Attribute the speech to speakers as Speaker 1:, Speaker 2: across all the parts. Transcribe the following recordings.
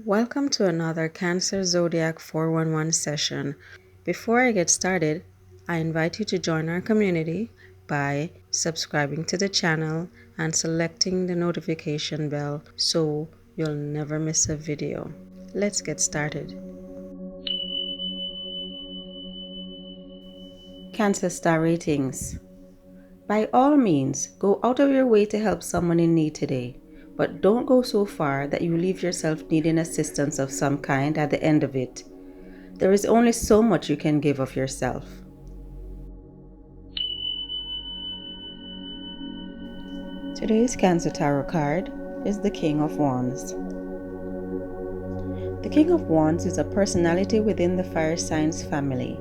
Speaker 1: Welcome to another Cancer Zodiac 411 session. Before I get started, I invite you to join our community by subscribing to the channel and selecting the notification bell so you'll never miss a video. Let's get started. Cancer Star Ratings. By all means, go out of your way to help someone in need today, but don't go so far that you leave yourself needing assistance of some kind at the end of it. There is only so much you can give of yourself. Today's Cancer Tarot card is the King of Wands. The King of Wands is a personality within the fire signs family,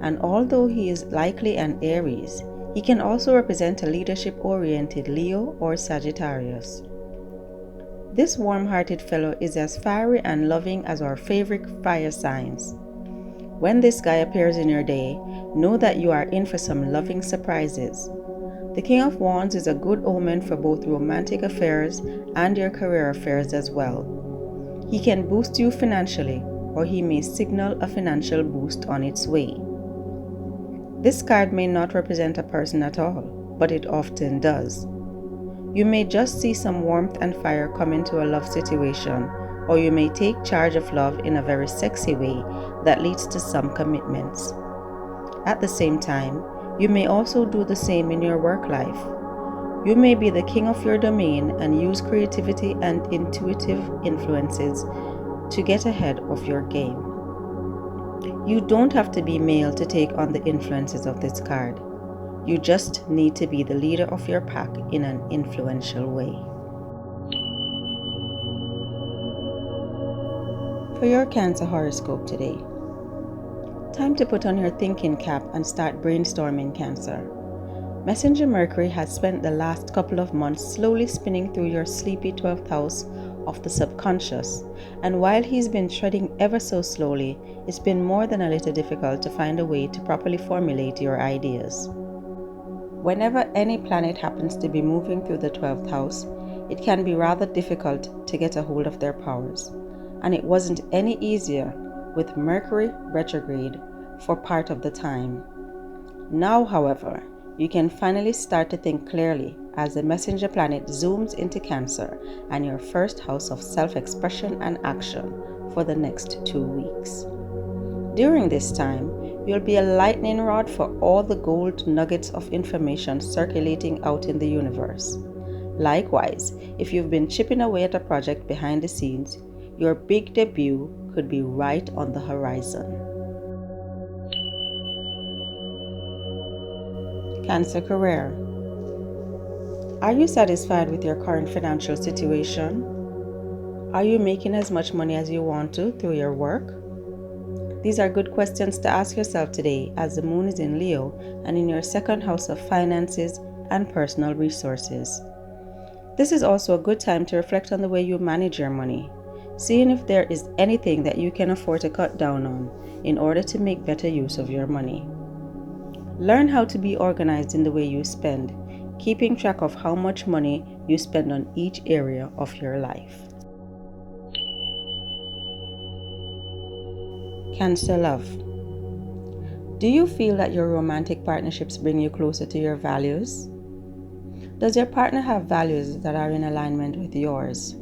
Speaker 1: and although he is likely an Aries, he can also represent a leadership-oriented Leo or Sagittarius. This warm-hearted fellow is as fiery and loving as our favorite fire signs. When this guy appears in your day, know that you are in for some loving surprises. The King of Wands is a good omen for both romantic affairs and your career affairs as well. He can boost you financially, or he may signal a financial boost on its way. This card may not represent a person at all, but it often does. You may just see some warmth and fire come into a love situation, or you may take charge of love in a very sexy way that leads to some commitments. At the same time, you may also do the same in your work life. You may be the king of your domain and use creativity and intuitive influences to get ahead of your game. You don't have to be male to take on the influences of this card. You just need to be the leader of your pack in an influential way. For your Cancer horoscope today, time to put on your thinking cap and start brainstorming, Cancer. Messenger Mercury has spent the last couple of months slowly spinning through your sleepy 12th house of the subconscious, and while he's been treading ever so slowly, it's been more than a little difficult to find a way to properly formulate your ideas. Whenever any planet happens to be moving through the 12th house, it can be rather difficult to get a hold of their powers, and it wasn't any easier with Mercury retrograde for part of the time. Now, however, you can finally start to think clearly as the messenger planet zooms into Cancer and your first house of self-expression and action for the next 2 weeks. During this time, you'll be a lightning rod for all the gold nuggets of information circulating out in the universe. Likewise, if you've been chipping away at a project behind the scenes, your big debut could be right on the horizon. Cancer career. Are you satisfied with your current financial situation? Are you making as much money as you want to through your work? These are good questions to ask yourself today as the moon is in Leo and in your second house of finances and personal resources. This is also a good time to reflect on the way you manage your money, seeing if there is anything that you can afford to cut down on in order to make better use of your money. Learn how to be organized in the way you spend, keeping track of how much money you spend on each area of your life. Cancer love. Do you feel that your romantic partnerships bring you closer to your values? Does your partner have values that are in alignment with yours?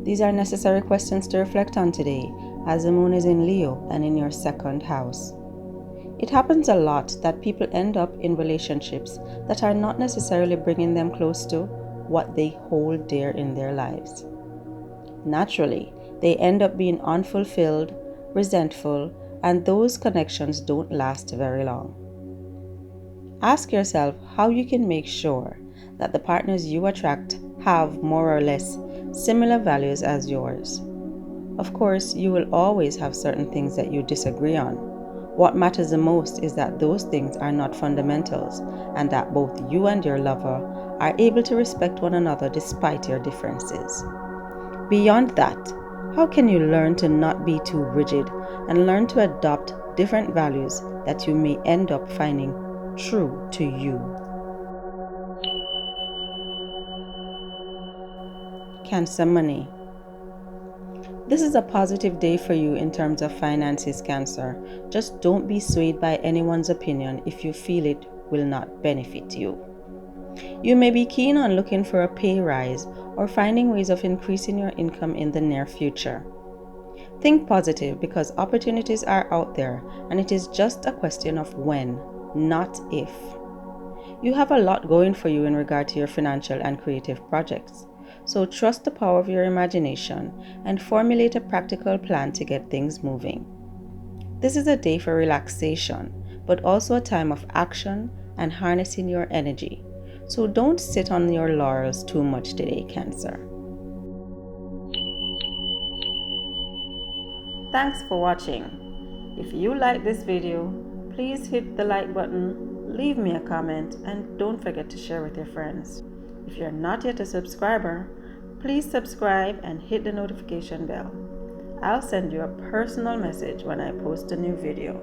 Speaker 1: These are necessary questions to reflect on today as the moon is in Leo and in your second house. It happens a lot that people end up in relationships that are not necessarily bringing them close to what they hold dear in their lives. Naturally, they end up being unfulfilled, resentful, and those connections don't last very long. Ask yourself how you can make sure that the partners you attract have more or less similar values as yours. Of course, you will always have certain things that you disagree on. What matters the most is that those things are not fundamentals and that both you and your lover are able to respect one another despite your differences. Beyond that, how can you learn to not be too rigid and learn to adopt different values that you may end up finding true to you? Cancer money. This is a positive day for you in terms of finances, Cancer. Just don't be swayed by anyone's opinion if you feel it will not benefit you. You may be keen on looking for a pay rise or finding ways of increasing your income in the near future. Think positive because opportunities are out there and it is just a question of when, not if. You have a lot going for you in regard to your financial and creative projects, so trust the power of your imagination and formulate a practical plan to get things moving. This is a day for relaxation, but also a time of action and harnessing your energy. So don't sit on your laurels too much today, Cancer. Thanks for watching. If you like this video, please hit the like button, leave me a comment, and don't forget to share with your friends. If you're not yet a subscriber, please subscribe and hit the notification bell. I'll send you a personal message when I post a new video.